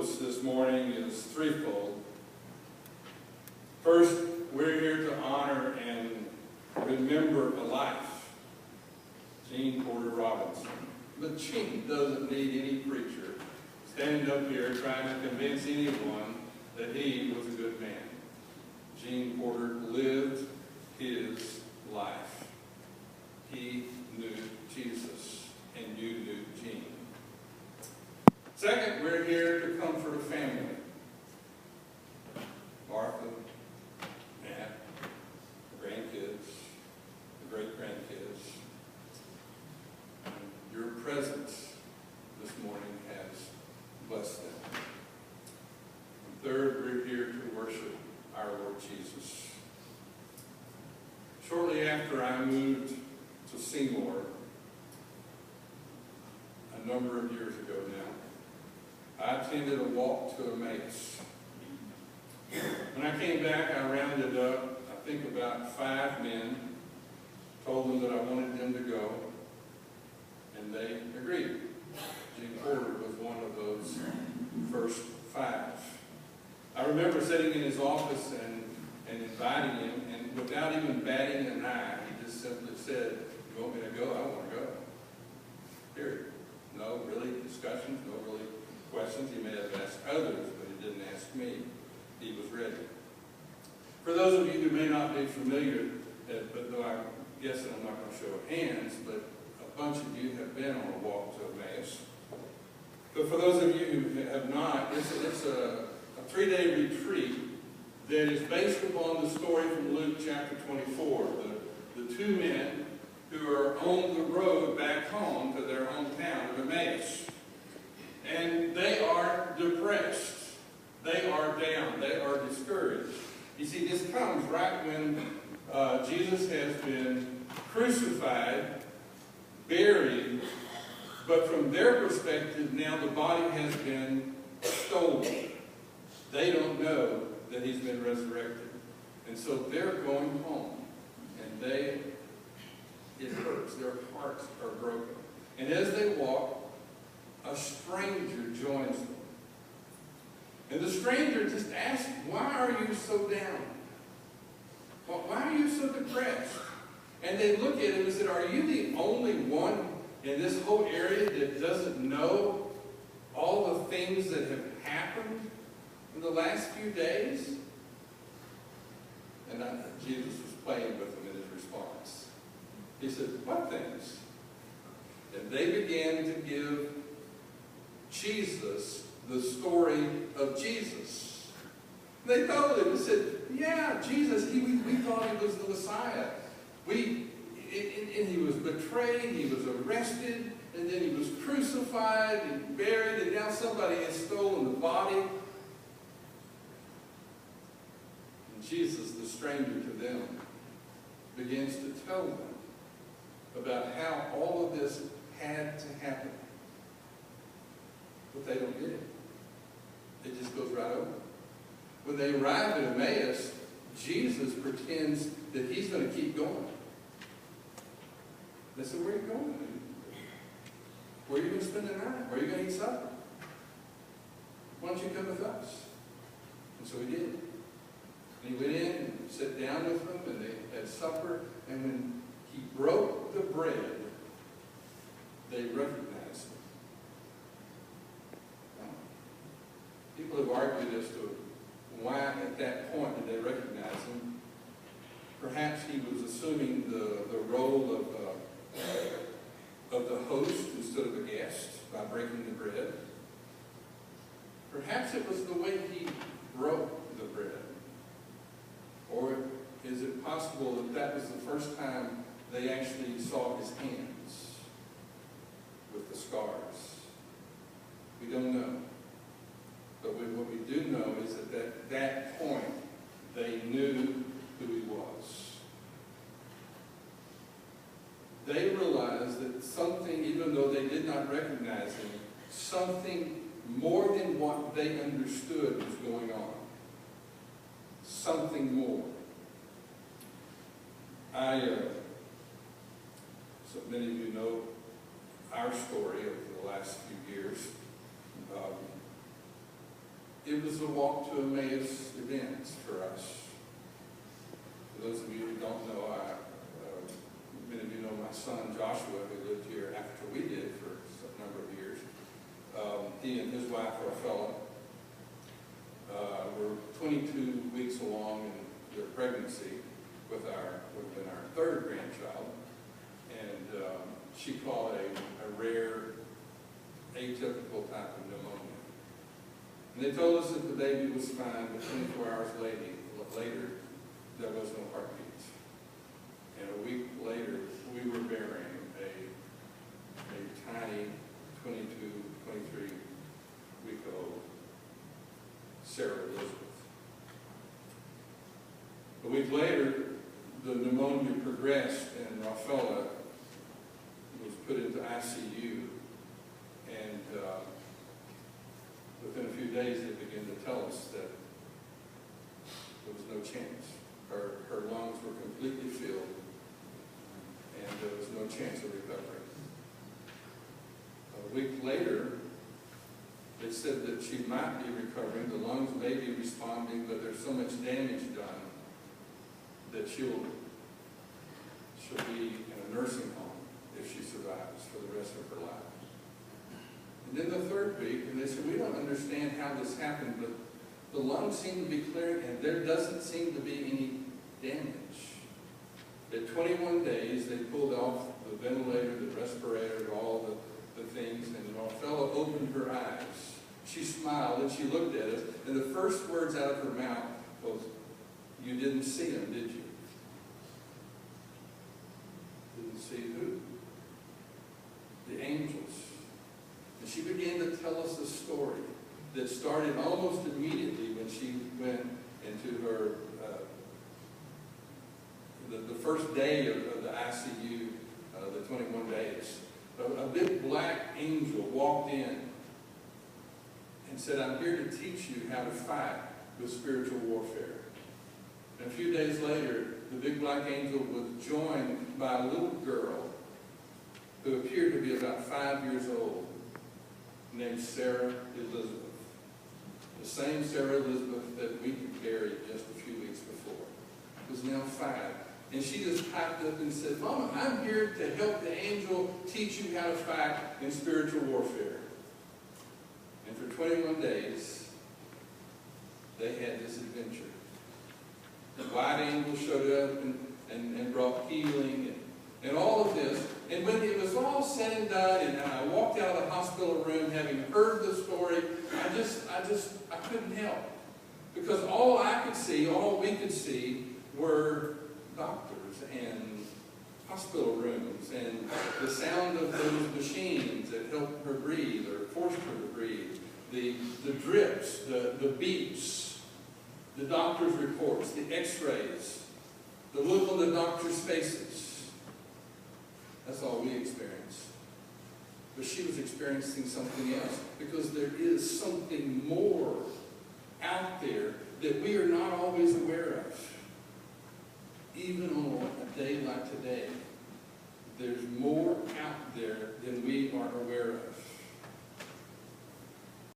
focus this morning is threefold. First, we're here to honor and remember a life, Jean Porter Robinson. But Jean doesn't need any preacher standing up here trying to convince anyone that he was a good man. Jean Porter lived his life. He knew Jesus, and you knew Jean. Second, we're here to comfort a family. Martha, Matt, the grandkids, the great-grandkids. Your presence this morning has blessed them. And third, we're here to worship our Lord Jesus. Shortly after I moved to Seymour, a number of years ago now, I attended a walk to Emmaus. When I came back, I rounded up, I think about 5 men, told them that I wanted them to go, and they agreed. Jean Porter was one of those first 5. I remember sitting in his office and inviting him, and without even batting an eye, he just simply said, "You want me to go? I want to go." Period. No really discussions, no really questions. He may have asked others, but he didn't ask me. He was ready. For those of you who may not be familiar, but though I'm guessing I'm not going to show hands, but a bunch of you have been on a walk to Emmaus. But for those of you who have not, it's a 3-day retreat that is based upon the story from Luke chapter 24, the 2 men who are on the road back home to their hometown of Emmaus. And they are depressed. They are down. They are discouraged. You see, this comes right when Jesus has been crucified, buried, but from their perspective, now the body has been stolen. They don't know that he's been resurrected. And so they're going home. And it hurts. Their hearts are broken. And as they walk, a stranger joins them. And the stranger just asks, "Why are you so down? Why are you so depressed?" And they look at him and said, "Are you the only one in this whole area that doesn't know all the things that have happened in the last few days?" And Jesus was playing with them in his response. He said, "What things?" And they began to give Jesus the story of Jesus. They told him and said, "Yeah, Jesus, we thought he was the Messiah. And he was betrayed, he was arrested, and then he was crucified and buried, and now somebody has stolen the body." And Jesus, the stranger to them, begins to tell them about how all of this had to happen. But they don't get it. It just goes right over. When they arrive at Emmaus, Jesus pretends that he's going to keep going. They said, "Where are you going? Where are you going to spend the night? Where are you going to eat supper? Why don't you come with us?" And so he did. And he went in and sat down with them, and they had supper. And when he broke the bread, they recognized him. People have argued as to why at that point did they recognize him. Perhaps he was assuming the role of the host instead of a guest by breaking the bread. Perhaps it was the way he broke the bread. Or is it possible that that was the first time they actually saw his hands with the scars? We don't know. But what we do know is that at that point, they knew who he was. They realized that something, even though they did not recognize him, something more than what they understood was going on. Something more. So many of you know our story over the last few years. it was a walk to Emmaus event for us. For those of you who don't know, many of you know my son Joshua, who lived here after we did for a number of years. He and his wife are a fellow. We're 22 weeks along in their pregnancy with within our third grandchild, and she caught a rare atypical type of pneumonia. And they told us that the baby was fine, but 24 hours later, there was no heartbeat. And a week later, we were bearing a tiny 22, 23-week-old Sarah Elizabeth. A week later, the pneumonia progressed, and Rafaela was put into ICU. And within a few days, they began to tell us that there was no chance. Her lungs were completely filled, and there was no chance of recovery. A week later, they said that she might be recovering. The lungs may be responding, but there's so much damage done that she'll be in a nursing home if she survives for the rest of her life. And then the third week, and they said, we don't understand how this happened, but the lungs seem to be clearing, and there doesn't seem to be any damage. At 21 days, they pulled off the ventilator, the respirator, all the things, and Rafaela opened her eyes. She smiled, and she looked at us, and the first words out of her mouth was, "You didn't see him, did you?" Didn't see who? The angels. And she began to tell us a story that started almost immediately when she went into her, the first day of the ICU, the 21 days. A big black angel walked in and said, "I'm here to teach you how to fight with spiritual warfare." And a few days later, the big black angel was joined by a little girl who appeared to be about 5 years old, named Sarah Elizabeth. The same Sarah Elizabeth that we had buried just a few weeks before was now 5. And she just piped up and said, "Mama, I'm here to help the angel teach you how to fight in spiritual warfare." And for 21 days, they had this adventure. The white angel showed up and brought healing and all of this. And when it was all said and done, and I walked out of the hospital room having heard the story, I couldn't help. Because all I could see, all we could see, were doctors and hospital rooms and the sound of those machines that helped her breathe or forced her to breathe, the drips, the beeps, the doctor's reports, the x-rays, the look on the doctor's faces. That's all we experienced. But she was experiencing something else, because there is something more out there that we are not always aware of. Even on a day like today, there's more out there than we are aware of.